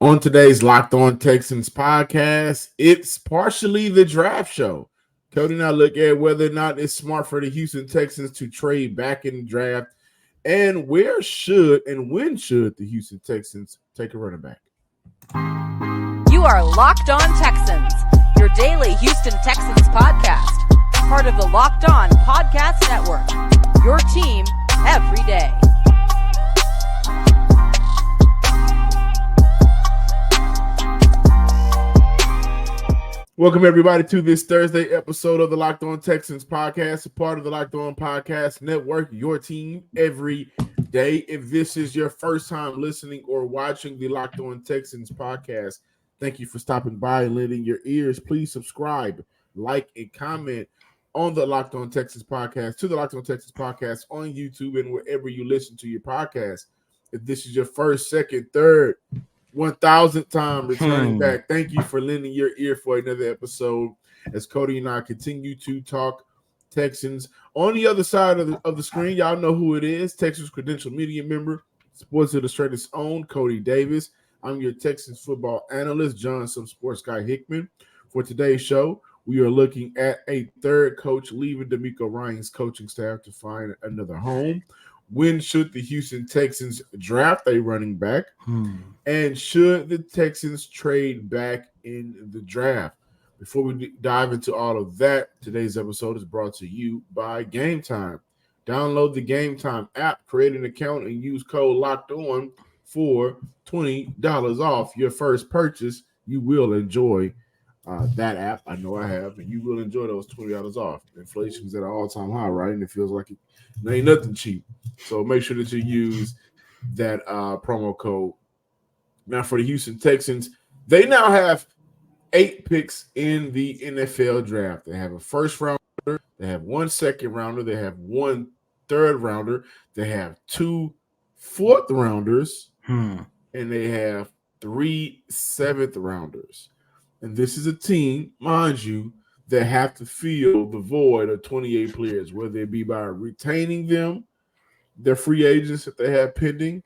On today's Locked On Texans podcast, it's partially the draft show. Cody and I look at whether or not it's smart for the Houston Texans to trade back in the draft, and where should and when should the Houston Texans take a running back. You are Locked On Texans, your daily Houston Texans podcast, part of the Locked On Podcast Network, your team every day. Welcome, everybody, to this Thursday episode of the Locked On Texans podcast, a part of the Locked On Podcast Network, your team every day. If this is your first time listening or watching the Locked On Texans podcast, thank you for stopping by and lending your ears. Please subscribe, like, and comment on the Locked On Texans podcast, to the Locked On Texans podcast on YouTube and wherever you listen to your podcast. If this is your first, second, third, 1,000th time returning back, thank you for lending your ear for another episode as Cody and I continue to talk Texans. On the other side of the screen, y'all know who it is. Texans Credential Media member, Sports Illustrated's own Cody Davis. I'm your Texans football analyst, John Some Sports Guy Hickman. For today's show, we are looking at a third coach leaving DeMeco Ryans' coaching staff to find another home. When should the Houston Texans draft a running back? And should the Texans trade back in the draft? Before we dive into all of that, today's episode is brought to you by Game Time. Download the Game Time app, create an account, and use code LOCKEDON for $20 off your first purchase. You will enjoy that app. I know I have, and you will enjoy those $20 off. Inflation's at an all-time high, right? And it feels like it ain't nothing cheap. So make sure that you use that promo code. Now, for the Houston Texans, they now have 8 picks in the NFL draft. They have a first rounder, they have 1 second rounder, they have 1 third rounder, they have 2 fourth rounders, and they have 3 seventh rounders. And this is a team, mind you, that have to fill the void of 28 players, whether it be by retaining them, their free agents that they have pending,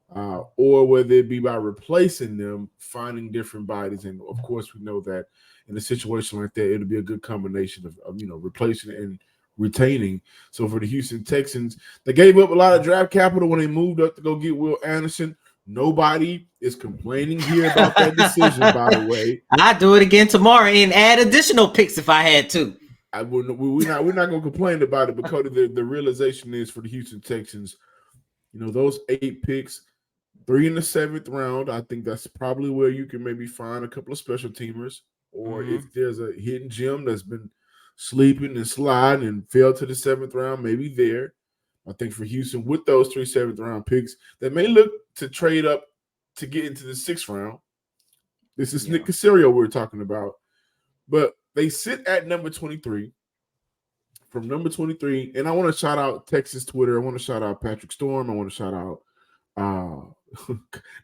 or whether it be by replacing them, finding different bodies. And of course, we know that in a situation like that, it'll be a good combination of replacing and retaining. So for the Houston Texans, they gave up a lot of draft capital when they moved up to go get Will Anderson. Nobody is complaining here about that decision, by the way. I'd do it again tomorrow and add additional picks if I had to. We're not going to complain about it, but Cody, the realization is for the Houston Texans, those 8 picks, 3 in the 7th round, I think that's probably where you can maybe find a couple of special teamers, or if there's a hidden gem that's been sleeping and sliding and fell to the 7th round, maybe there. I think for Houston, with those 3 7th round picks, they may look to trade up to get into the 6th round. This is Nick Caserio we're talking about. But they sit at number 23. From number 23, and I want to shout out Texas Twitter. I want to shout out Patrick Storm. I want to shout out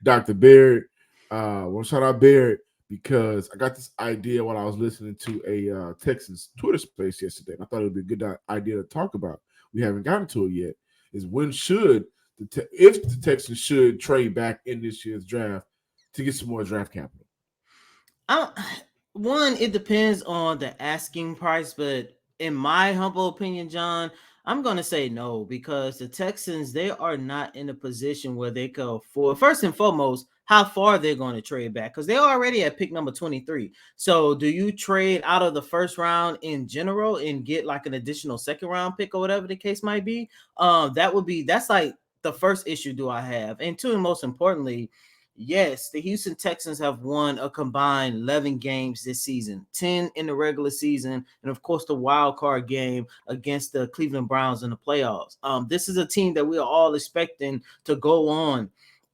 Dr. Barrett. I want to shout out Barrett because I got this idea while I was listening to a Texans Twitter space yesterday. And I thought it would be a good idea to talk about. We haven't gotten to it yet. Is when should if the Texans should trade back in this year's draft to get some more draft capital? One, it depends on the asking price, but in my humble opinion, John, I'm going to say no, because the Texans, they are not in a position where they can afford, first and foremost, how far they're going to trade back, because they're already at pick number 23. So do you trade out of the first round in general and get like an additional second round pick or whatever the case might be? That's like the first issue do I have. And two, and most importantly, yes, the Houston Texans have won a combined 11 games this season, 10 in the regular season, and of course the wild card game against the Cleveland Browns in the playoffs. This is a team that we are all expecting to go on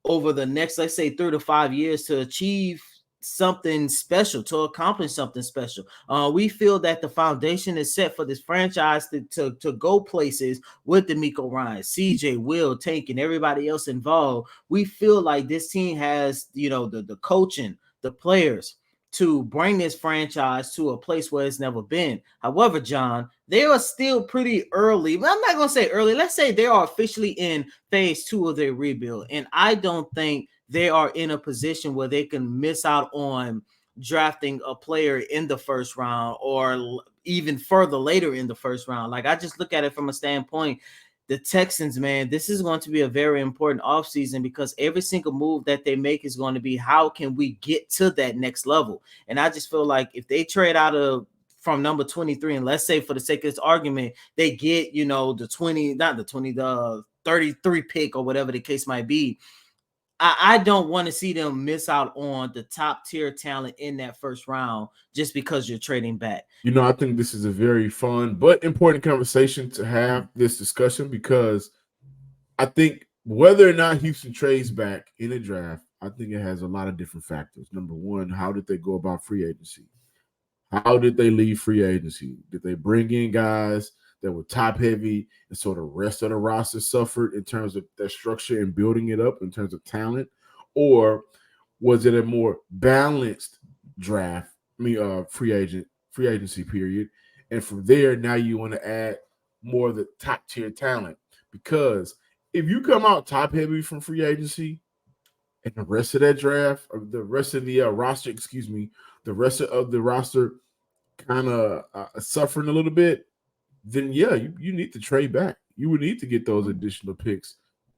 over the next, let's say, 3 to 5 years to achieve something special, to accomplish something special. We feel that the foundation is set for this franchise to go places with DeMeco Ryans, CJ, Will, Tank, and everybody else involved. We feel like this team has, the coaching, the players, to bring this franchise to a place where it's never been. However, John, they are still pretty early. Well, I'm not going to say early. Let's say they are officially in phase 2 of their rebuild. And I don't think they are in a position where they can miss out on drafting a player in the first round or even further later in the first round. Like, I just look at it from a standpoint, the Texans, man, this is going to be a very important offseason because every single move that they make is going to be, how can we get to that next level? And I just feel like if they trade out of from number 23, and let's say for the sake of this argument, they get, the 33 pick or whatever the case might be, I don't want to see them miss out on the top tier talent in that first round just because you're trading back. I think this is a very fun but important conversation to have this discussion, because I think whether or not Houston trades back in a draft, I think it has a lot of different factors. Number one, how did they go about free agency? How did they leave free agency? Did they bring in guys that were top heavy and so the rest of the roster suffered in terms of their structure and building it up in terms of talent? Or was it a more balanced draft, free agency period? And from there, now you want to add more of the top tier talent. Because if you come out top heavy from free agency and the rest of that draft, or the rest of the roster, the rest of the roster kind of suffering a little bit, then yeah, you need to trade back. You would need to get those additional picks.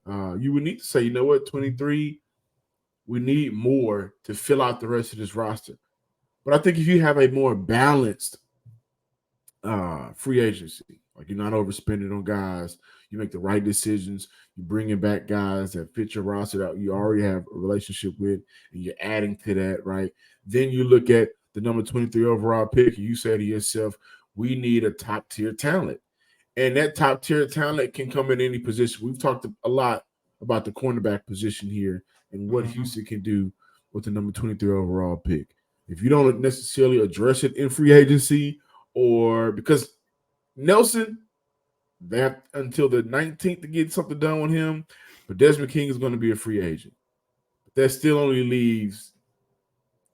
You would need to say, 23, we need more to fill out the rest of this roster. But I think if you have a more balanced free agency, like you're not overspending on guys, you make the right decisions, you're bringing back guys that fit your roster that you already have a relationship with, and you're adding to that, right? Then you look at the number 23 overall pick, and you say to yourself, we need a top-tier talent. And that top-tier talent can come in any position. We've talked a lot about the cornerback position here and what Houston can do with the number 23 overall pick. If you don't necessarily address it in free agency, or because Nelson, they have until the 19th to get something done with him, but Desmond King is going to be a free agent. That still only leaves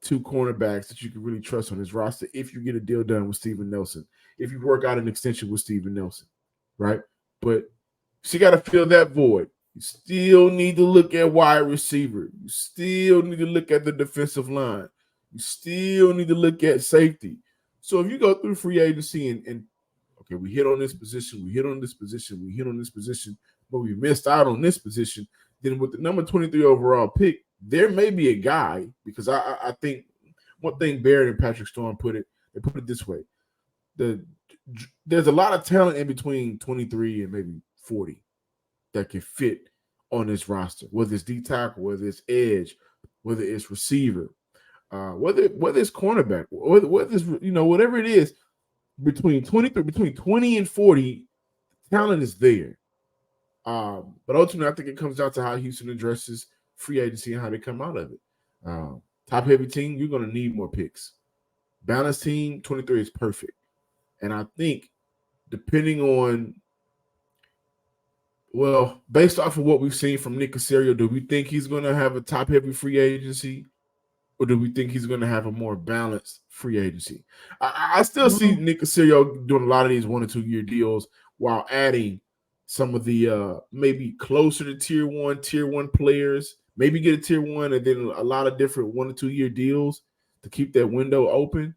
two cornerbacks that you can really trust on his roster if you get a deal done with Steven Nelson, if you work out an extension with Steven Nelson, right? But you got to fill that void. You still need to look at wide receiver. You still need to look at the defensive line. You still need to look at safety. So if you go through free agency and okay, we hit on this position, we hit on this position, we hit on this position, but we missed out on this position, then with the number 23 overall pick, there may be a guy, because I think one thing Barrett and Patrick Storm they put it this way. There's a lot of talent in between 23 and maybe 40 that can fit on this roster, whether it's D tackle, whether it's edge, whether it's receiver, whether it's cornerback, whether it's, whatever it is, between 20 and 40, talent is there. But ultimately, I think it comes down to how Houston addresses free agency and how they come out of it. Top heavy team, you're going to need more picks. Balanced team, 23 is perfect. And I think depending on, based off of what we've seen from Nick Caserio, do we think he's going to have a top heavy free agency? Or do we think he's going to have a more balanced free agency? I still see Nick Caserio doing a lot of these 1 or 2 year deals while adding some of the maybe closer to tier one players, maybe get a tier one and then a lot of different 1 or 2 year deals to keep that window open.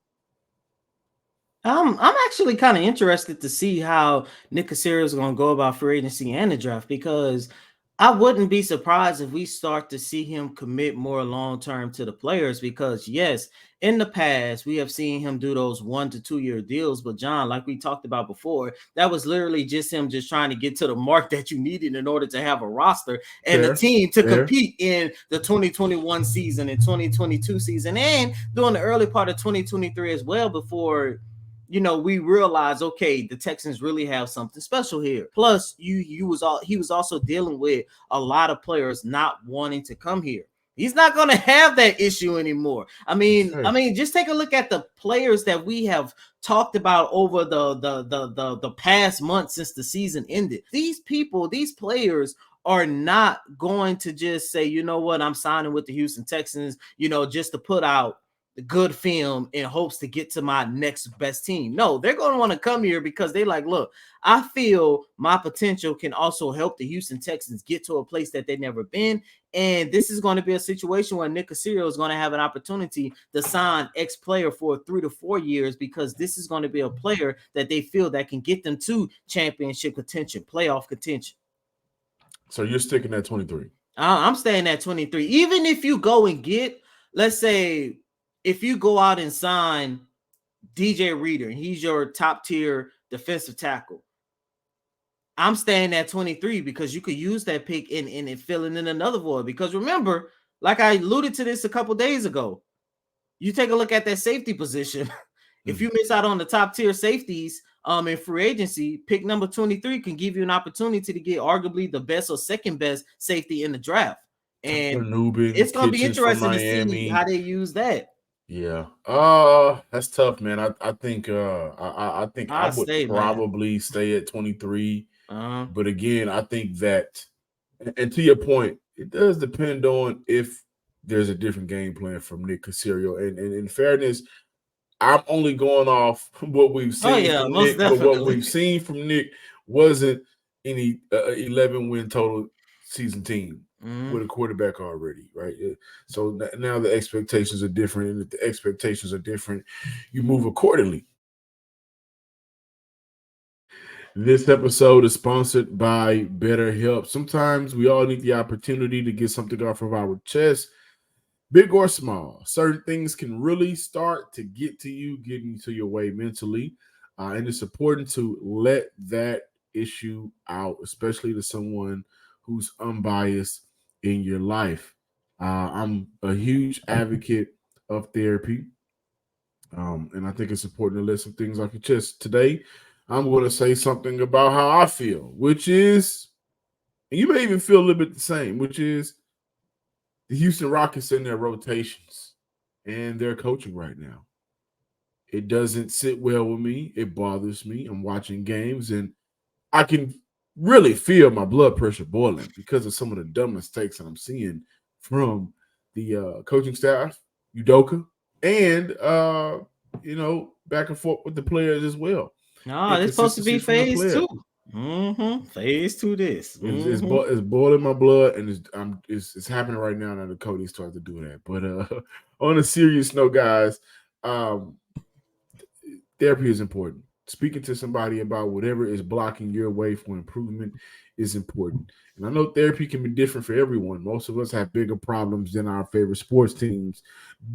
I'm actually kind of interested to see how Nick Caserio is going to go about free agency and the draft, because I wouldn't be surprised if we start to see him commit more long-term to the players, because yes, in the past, we have seen him do those 1 to 2 year deals. But John, like we talked about before, that was literally just him just trying to get to the mark that you needed in order to have a roster and a team to compete in the 2021 season and 2022 season and during the early part of 2023 as well, before we realized, okay, the Texans really have something special here. Plus, he was also dealing with a lot of players not wanting to come here. He's not going to have that issue anymore. I mean, just take a look at the players that we have talked about over the past month since the season ended. These players are not going to just say, you know what, I'm signing with the Houston Texans, just to put out good film in hopes to get to my next best team. No, they're going to want to come here because they like, look, I feel my potential can also help the Houston Texans get to a place that they've never been. And this is going to be a situation where Nick Caserio is going to have an opportunity to sign X player for 3 to 4 years, because this is going to be a player that they feel that can get them to championship contention, playoff contention. So you're sticking at 23. I'm staying at 23. Even if you go and get, let's say, if you go out and sign DJ Reader, and he's your top tier defensive tackle, I'm staying at 23 because you could use that pick in filling in another void. Because remember, like I alluded to this a couple days ago, you take a look at that safety position. If you miss out on the top tier safeties in free agency, pick number 23 can give you an opportunity to get arguably the best or second best safety in the draft. And it's going to be interesting to see how they use that. Yeah. That's tough, man. I think I would probably stay at 23. But again, I think that, and to your point, it does depend on if there's a different game plan from Nick Caserio. And in fairness, I'm only going off what we've seen from Nick, but what we've seen from Nick wasn't any 11-win total season team with a quarterback already, right? So now the expectations are different, and if the expectations are different, you move accordingly. This episode is sponsored by BetterHelp. Sometimes we all need the opportunity to get something off of our chest, big or small. Certain things can really start to get to you, getting to your way mentally. And it's important to let that issue out, especially to someone who's unbiased in your life. I'm a huge advocate of therapy. And I think it's important to let some things off your chest. Today, I'm going to say something about how I feel, which is, and you may even feel a little bit the same, which is the Houston Rockets in their rotations and their coaching right now. It doesn't sit well with me. It bothers me. I'm watching games and I can really feel my blood pressure boiling because of some of the dumb mistakes that I'm seeing from the coaching staff, Udoka, and back and forth with the players as well. No, it's supposed to be phase 2. Phase 2. This it's boiling my blood, and it's happening right now. That the Cody started to do that. But on a serious note, guys, therapy is important. Speaking to somebody about whatever is blocking your way for improvement is important. And I know therapy can be different for everyone. Most of us have bigger problems than our favorite sports teams,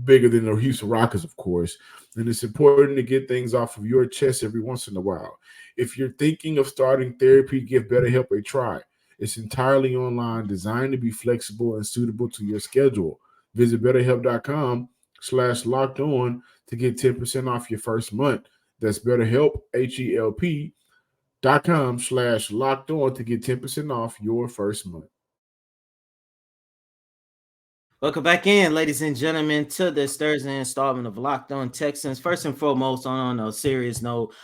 bigger than the Houston Rockets, of course. And it's important to get things off of your chest every once in a while. If you're thinking of starting therapy, give BetterHelp a try. It's entirely online, designed to be flexible and suitable to your schedule. Visit BetterHelp.com /locked-on to get 10% off your first month. That's BetterHelp, HELP.com /locked-on to get 10% off your first month. Welcome back in, ladies and gentlemen, to this Thursday installment of Locked On Texans. First and foremost, on a serious note,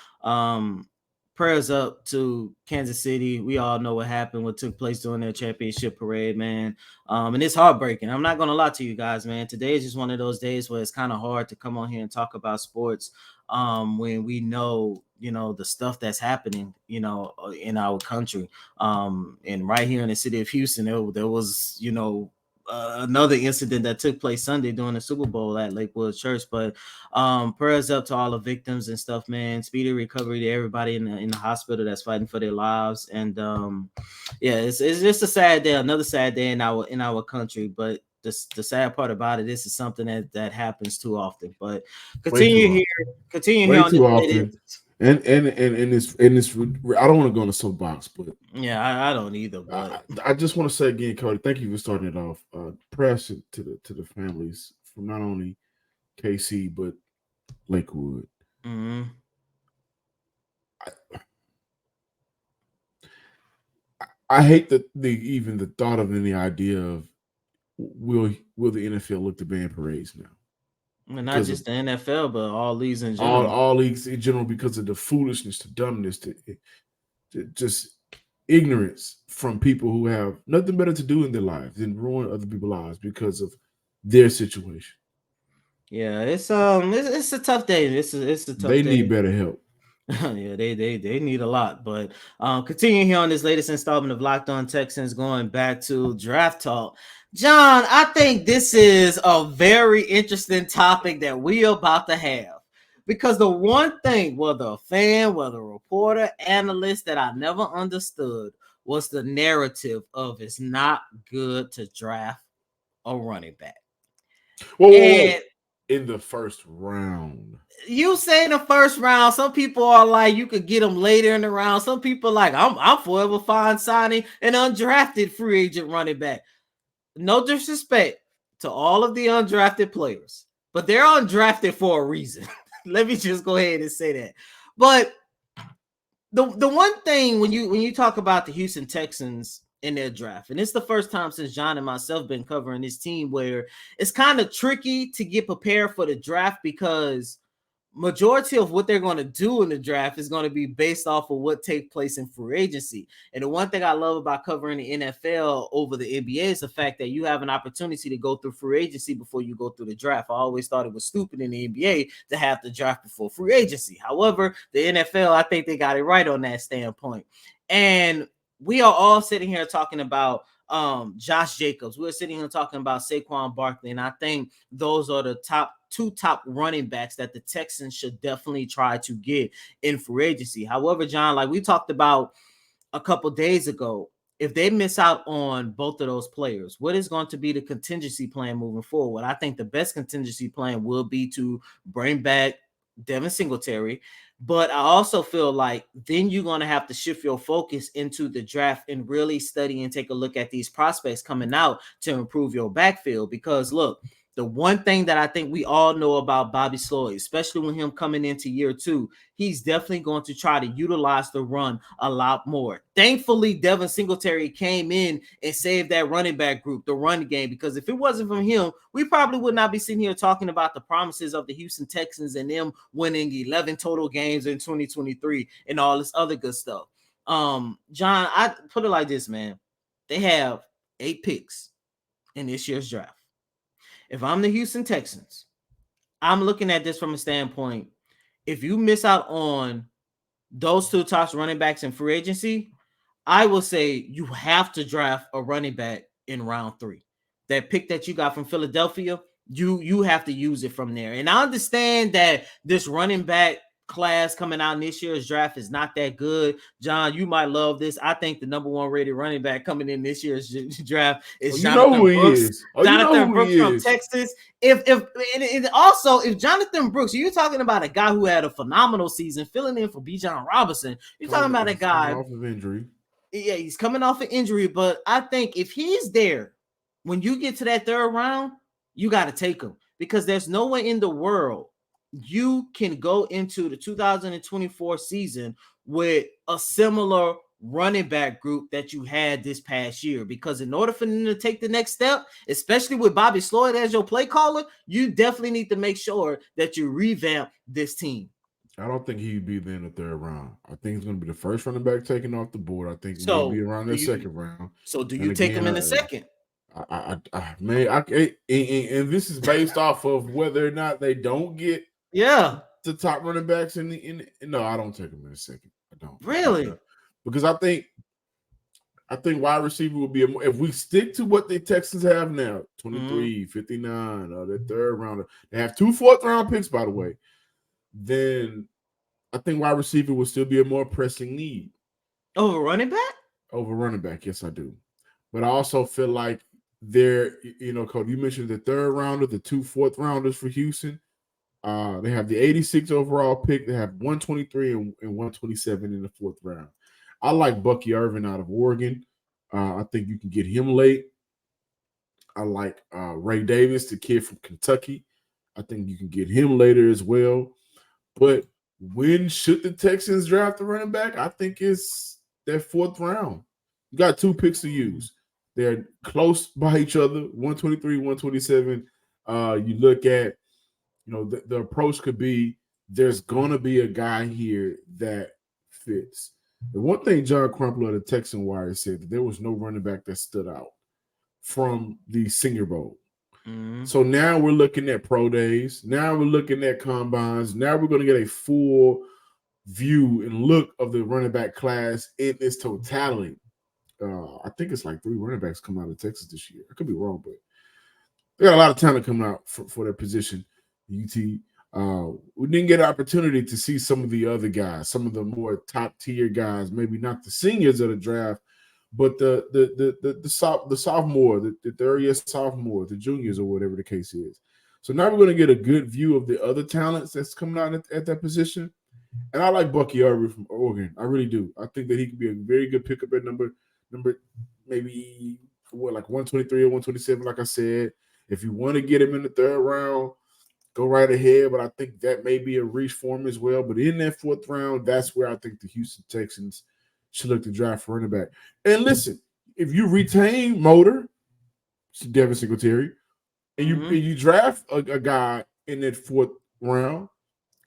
prayers up to Kansas City. We all know what happened, what took place during their championship parade, man. And it's heartbreaking. I'm not going to lie to you guys, man. Today is just one of those days where it's kind of hard to come on here and talk about sports when we know, the stuff that's happening, in our country. And right here in the city of Houston, there was, another incident that took place Sunday during the Super Bowl at Lakewood Church. But prayers up to all the victims and stuff, man. Speedy recovery to everybody in the hospital that's fighting for their lives. And it's just a sad day, another sad day in our country. But the sad part about it, this is something that happens too often. But continue here on too often. And it's I don't want to go on a soapbox, but yeah, I don't either. But I just want to say again, Cody, thank you for starting it off. Prayers to the families from not only KC but Lakewood. I hate even the thought of any idea of will the NFL look to ban parades now. And not just the NFL, but all leagues in general. All leagues in general, because of the foolishness, the dumbness, to just ignorance from people who have nothing better to do in their lives than ruin other people's lives because of their situation. Yeah, it's a tough day. It's a tough They need day. better help. Yeah, they need a lot. But continuing here on this latest installment of Locked On Texans, going back to draft talk. John, I think this is a very interesting topic that we are about to have. Because the one thing, whether a fan, whether a reporter, analyst, that I never understood was the narrative of it's not good to draft a running back. Whoa. And In the first round. you say in the first round, some people are like you could get them later in the round. Some people like I'm forever fine signing an undrafted free agent running back. No disrespect to all of the undrafted players, but they're undrafted for a reason. Let me just go ahead and say that. But the one thing when you talk about the Houston Texans in their draft, and it's the first time since John and myself been covering this team where it's kind of tricky to get prepared for the draft because majority of what they're going to do in the draft is going to be based off of what takes place in free agency. And the one thing I love about covering the NFL over the NBA is the fact that you have an opportunity to go through free agency before you go through the draft. I always thought it was stupid in the NBA to have the draft before free agency. However, the NFL, I think they got it right on that standpoint. And we are all sitting here talking about Josh Jacobs. We're sitting here talking about Saquon Barkley, and I think those are the top running backs that the Texans should definitely try to get in free agency. However, John, like we talked about a couple days ago, if they miss out on both of those players, what is going to be the contingency plan moving forward? I think the best contingency plan will be to bring back Devin Singletary. But I also feel like then you're going to have to shift your focus into the draft and really study and take a look at these prospects coming out to improve your backfield. Because look, the one thing that I think we all know about Bobby Sloyd, especially with him coming into year 2, he's definitely going to try to utilize the run a lot more. Thankfully, Devin Singletary came in and saved that running back group, the run game, because if it wasn't from him, we probably would not be sitting here talking about the promises of the Houston Texans and them winning 11 total games in 2023 and all this other good stuff. John, I put it like this, man. They have 8 picks in this year's draft. If I'm the Houston Texans, I'm looking at this from a standpoint. If you miss out on those 2 top running backs in free agency, I will say you have to draft a running back in round 3. That pick that you got from Philadelphia, you have to use it from there. And I understand that this running back class coming out in this year's draft is not that good. John, you might love this. I think the number 1 rated running back coming in this year's draft is Jonathan Brooks. Jonathan Brooks from Texas. And also if Jonathan Brooks, you're talking about a guy who had a phenomenal season filling in for Bijan Robinson. You're talking about a guy off of injury. Yeah, he's coming off an injury, but I think if he's there when you get to that 3rd round, you got to take him because there's no way in the world you can go into the 2024 season with a similar running back group that you had this past year. Because in order for them to take the next step, especially with Bobby Sloyd as your play caller, you definitely need to make sure that you revamp this team. I don't think he'd be there in the 3rd round. I think he's going to be the first running back taken off the board. I think maybe around the 2nd round. So do you take him in the 2nd? And this is based off of whether or not they don't get the top running backs no, I don't take them in the 2nd. I don't really because I think wide receiver will be if we stick to what the Texans have now 23, 59, the 3rd rounder. They have 2 4th round picks, by the way. Then I think wide receiver will still be a more pressing need. Over running back? Over running back, yes, I do. But I also feel like they're, Cody, you mentioned the 3rd rounder, the 2 4th rounders for Houston. They have the 86 overall pick. They have 123 and 127 in the 4th round. I like Bucky Irvin out of Oregon. I think you can get him late. I like Ray Davis, the kid from Kentucky. I think you can get him later as well. But when should the Texans draft a running back? I think it's their 4th round. You got 2 picks to use. They're close by each other, 123, 127. You look at, the approach could be there's going to be a guy here that fits. The one thing John Crumpler of the Texan Wire said that there was no running back that stood out from the Senior Bowl. Mhm. So now we're looking at pro days. Now we're looking at combines. Now we're going to get a full view and look of the running back class in its totality. I think it's like 3 running backs coming out of Texas this year. I could be wrong, but they got a lot of talent coming out for their position. UT. We didn't get an opportunity to see some of the other guys, some of the more top tier guys, maybe not the seniors of the draft, but the sophomore, the third year sophomore, the juniors, or whatever the case is. So now we're going to get a good view of the other talents that's coming out at that position. And I like Bucky Irving from Oregon. I really do. I think that he could be a very good pickup at number maybe like 123 or 127, like I said. If you want to get him in the third round, go right ahead. But I think that may be a reach for him as well. But in that fourth round, that's where I think the Houston Texans should look to draft for running back. And listen, if you retain Motor, Devin Singletary, and you draft a guy in that fourth round,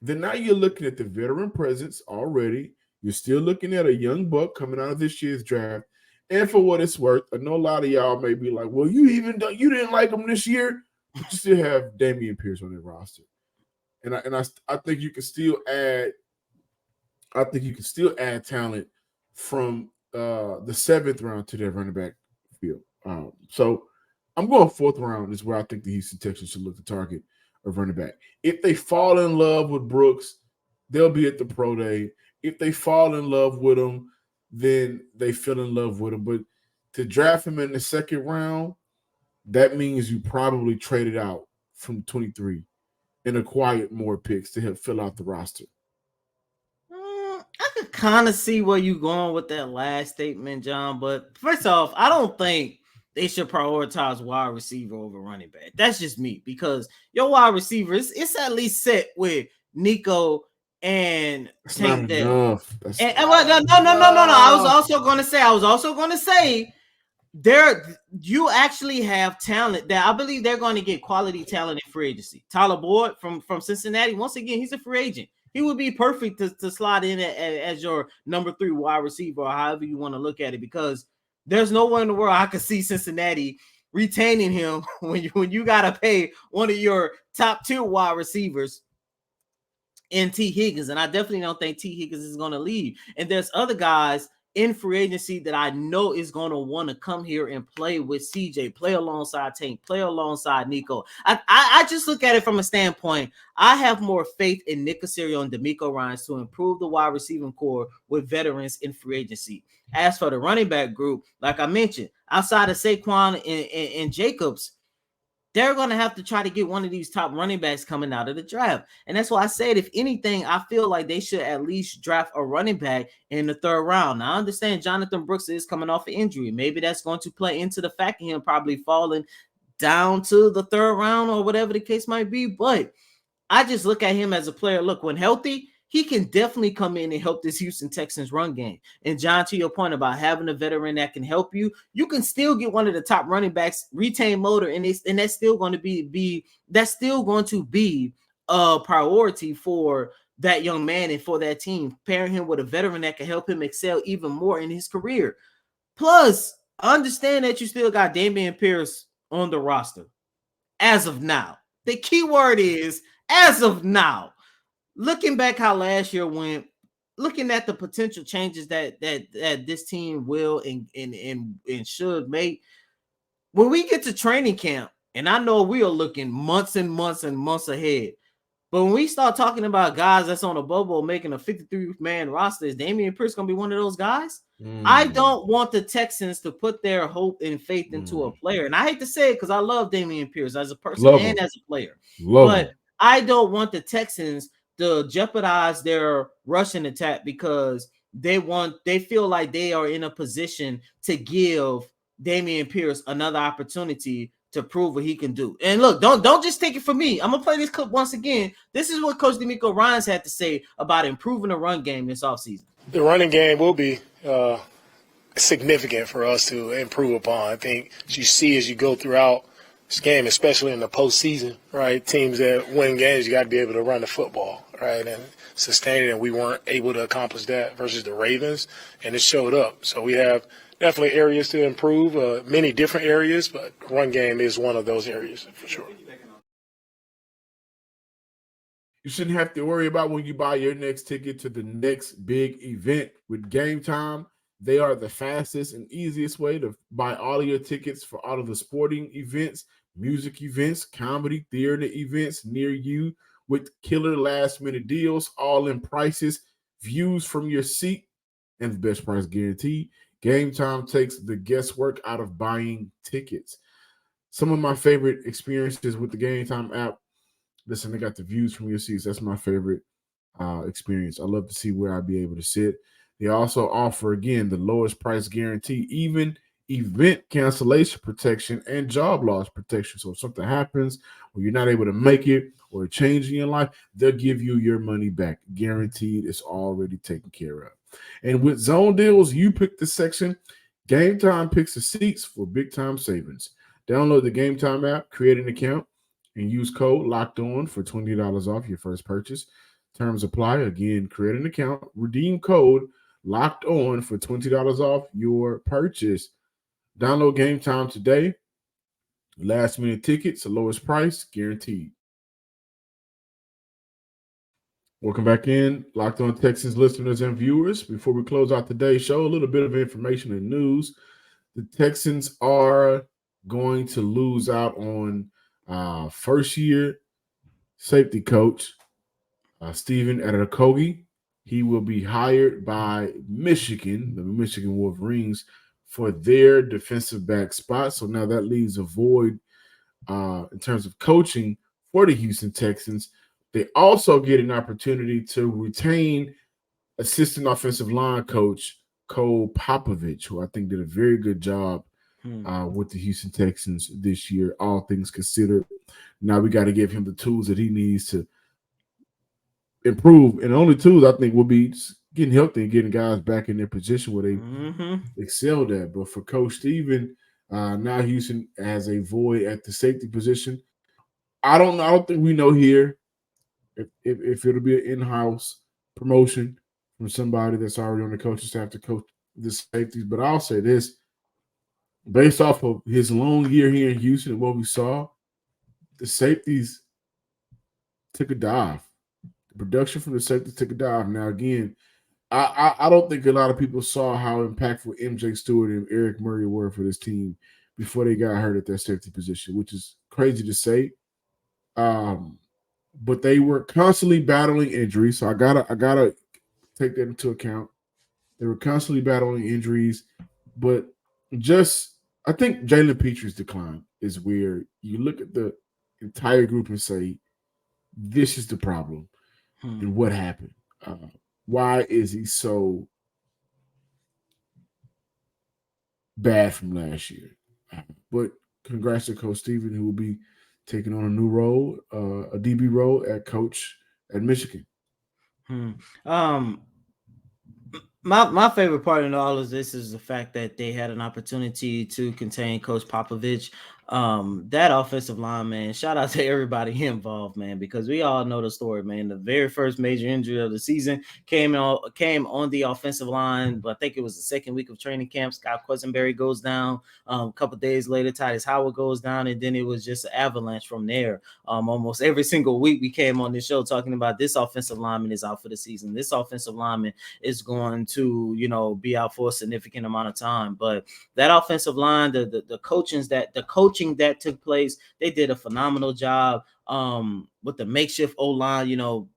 then now you're looking at the veteran presence already. You're still looking at a young buck coming out of this year's draft. And for what it's worth, I know a lot of y'all may be like, well, you didn't like him this year, but you still have Dameon Pierce on your roster. And I think you can still add talent from the seventh round to their running back field. So I'm going fourth round is where I think the Houston Texans should look to target a running back. If they fall in love with Brooks, they'll be at the pro day. If they fall in love with him, then they fell in love with him. But to draft him in the second round, that means you probably traded out from 23 and acquired more picks to help fill out the roster. I could kind of see where you're going with that last statement, John. But first off, I don't think they should prioritize wide receiver over running back. That's just me, because your wide receivers, it's at least set with Nico and Tank Dell. No. I was also going to say there you actually have talent that I believe they're going to get quality talent in free agency. Tyler Boyd from Cincinnati, once again, he's a free agent. He would be perfect to slide in as your number 3 wide receiver, or however you want to look at it, because there's no one in the world I could see Cincinnati retaining him when you got to pay one of your top 2 wide receivers in T. Higgins. And I definitely don't think T. Higgins is going to leave. And there's other guys in free agency that I know is going to want to come here and play with CJ, play alongside Tank, play alongside Nico. I just look at it from a standpoint. I have more faith in Nick Caserio and DeMeco Ryans to improve the wide receiving core with veterans in free agency. As for the running back group, like I mentioned, outside of Saquon and Jacobs, they're going to have to try to get one of these top running backs coming out of the draft. And that's why I said, if anything, I feel like they should at least draft a running back in the third round. Now, I understand Jonathan Brooks is coming off an injury. Maybe that's going to play into the fact of him probably falling down to the third round or whatever the case might be. But I just look at him as a player. Look, when healthy, he can definitely come in and help this Houston Texans run game. And John, to your point about having a veteran that can help you, you can still get one of the top running backs, retain Motor, and that's still going to be a priority for that young man and for that team, pairing him with a veteran that can help him excel even more in his career. Plus, understand that you still got Dameon Pierce on the roster as of now. The key word is as of now. Looking back how last year went, looking at the potential changes that this team will and should make, when we get to training camp, and I know we are looking months and months and months ahead, but when we start talking about guys that's on a bubble making a 53-man roster, is Dameon Pierce going to be one of those guys? I don't want the Texans to put their hope and faith into a player. And I hate to say it because I love Dameon Pierce as a person and as a player. But I don't want the Texans to jeopardize their rushing attack because they feel like they are in a position to give Dameon Pierce another opportunity to prove what he can do. And look, don't just take it from me. I'm gonna play this clip once again. This is what Coach DeMeco Ryans had to say about improving the run game this offseason. The running game will be significant for us to improve upon. I think you see as you go throughout this game, especially in the postseason, right? Teams that win games, you got to be able to run the football, right, and sustain it. And we weren't able to accomplish that versus the Ravens, and it showed up. So we have definitely areas to improve, many different areas, but run game is one of those areas for sure. You shouldn't have to worry about when you buy your next ticket to the next big event. With Game Time, they are the fastest and easiest way to buy all of your tickets for all of the sporting events, music events, comedy, theater events near you with killer last minute deals, all in prices, views from your seat, and the best price guarantee. Game Time takes the guesswork out of buying tickets. Some of my favorite experiences with the Game Time app. Listen, they got the views from your seats. That's my favorite experience. I love to see where I'd be able to sit. They also offer, again, the lowest price guarantee, even event cancellation protection and job loss protection. So if something happens or you're not able to make it or a change in your life, they'll give you your money back. Guaranteed, it's already taken care of. And with zone deals, you pick the section. Game Time picks the seats for big time savings. Download the Game Time app, create an account, and use code Locked On for $20 off your first purchase. Terms apply. Again, create an account, redeem code Locked On for $20 off your purchase. Download Game Time today. Last minute tickets, the lowest price guaranteed. Welcome back in, Locked On Texans listeners and viewers. Before we close out today's show, a little bit of information and news. The Texans are going to lose out on first-year safety coach Stephen Adekogi. He will be hired by Michigan, the Michigan Wolverines, for their defensive back spot. So now that leaves a void in terms of coaching for the Houston Texans. They also get an opportunity to retain assistant offensive line coach Cole Popovich, who I think did a very good job with the Houston Texans this year, all things considered. Now we got to give him the tools that he needs to improve. And the only tools I think will be getting healthy and getting guys back in their position where they excelled at. But for Coach Steven, now Houston has a void at the safety position. I don't think we know here if it'll be an in-house promotion from somebody that's already on the coaching staff to coach the safeties. But I'll say this, based off of his long year here in Houston and what we saw, the safeties took a dive. The production from the safeties took a dive. Now, again, I don't think a lot of people saw how impactful MJ Stewart and Eric Murray were for this team before they got hurt at their safety position, which is crazy to say. But they were constantly battling injuries, so I gotta take that into account. They were constantly battling injuries, but I think Jalen Petre's decline is weird. You look at the entire group and say, this is the problem. And what happened? Why is he so bad from last year? But congrats to Coach Steven, who will be taking on a new role, a DB role at coach at Michigan. My favorite part in all of this is the fact that they had an opportunity to contain Coach Popovich. That offensive line, man, shout out to everybody involved, man, because we all know the story, man. The very first major injury of the season came on the offensive line, but I think it was the second week of training camp. Scott Quisenberry goes down. A couple days later, Titus Howard goes down, and then it was just an avalanche from there. Almost every single week we came on this show talking about this offensive lineman is out for the season. This offensive lineman is going to, be out for a significant amount of time. But that offensive line, the coaching that took place, they did a phenomenal job with the makeshift O-line,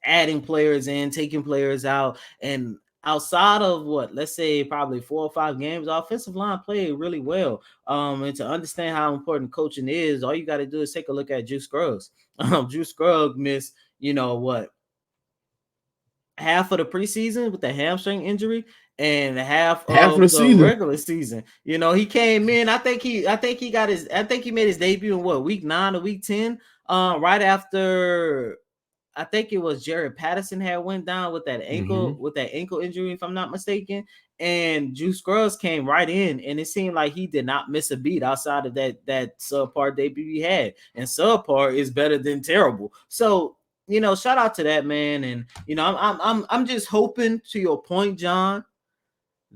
adding players in, taking players out. And outside of let's say probably 4 or 5 games, the offensive line played really well. And to understand how important coaching is, all you got to do is take a look at Juice Scruggs. Juice Scruggs missed, half of the preseason with the hamstring injury and half of the regular season. He came in. I think he made his debut in week 9 or week 10, right after I think it was Jared Patterson had went down with that ankle injury, if I'm not mistaken. And Juice Scruggs came right in, and it seemed like he did not miss a beat outside of that subpar debut he had. And subpar is better than terrible. So shout out to that man. And I'm just hoping, to your point, John,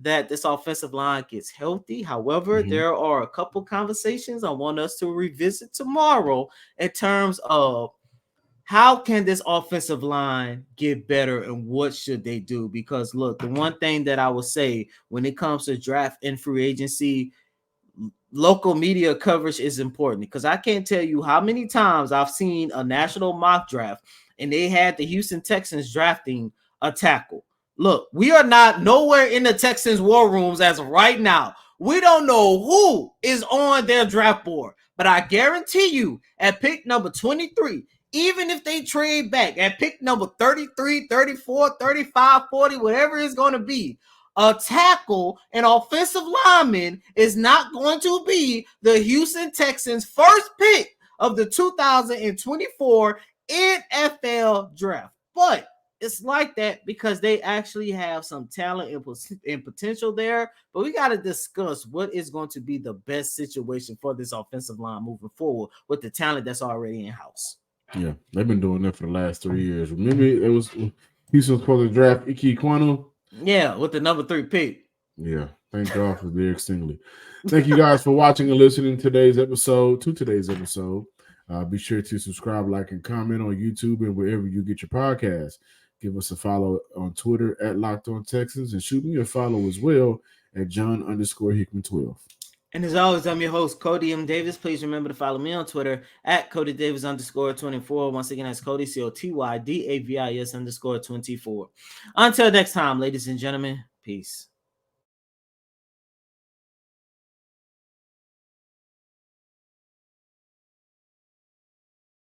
that this offensive line gets healthy. However, there are a couple conversations I want us to revisit tomorrow in terms of how can this offensive line get better and what should they do? Because look, the one thing that I will say when it comes to draft and free agency, local media coverage is important, because I can't tell you how many times I've seen a national mock draft and they had the Houston Texans drafting a tackle. Look, we are not nowhere in the Texans war rooms as of right now. We don't know who is on their draft board, but I guarantee you at pick number 23, even if they trade back at pick number 33, 34, 35, 40, whatever it's going to be, a tackle, an offensive lineman is not going to be the Houston Texans' first pick of the 2024 NFL draft. But it's like that because they actually have some talent and potential there. But we got to discuss what is going to be the best situation for this offensive line moving forward with the talent that's already in-house. Yeah, they've been doing that for the last 3 years. Remember, it was Houston was supposed to draft Ike Kwanu. Yeah, with the number 3 pick. Yeah, thank God for Derek Stingley. Thank you guys for watching and listening to today's episode. Be sure to subscribe, like, and comment on YouTube and wherever you get your podcasts. Give us a follow on Twitter at Locked On Texans, and shoot me a follow as well at John_Hickman12. And as always, I'm your host, Cody M. Davis. Please remember to follow me on Twitter at CodyDavis_24. Once again, that's Cody, COTYDAVIS_24. Until next time, ladies and gentlemen, peace.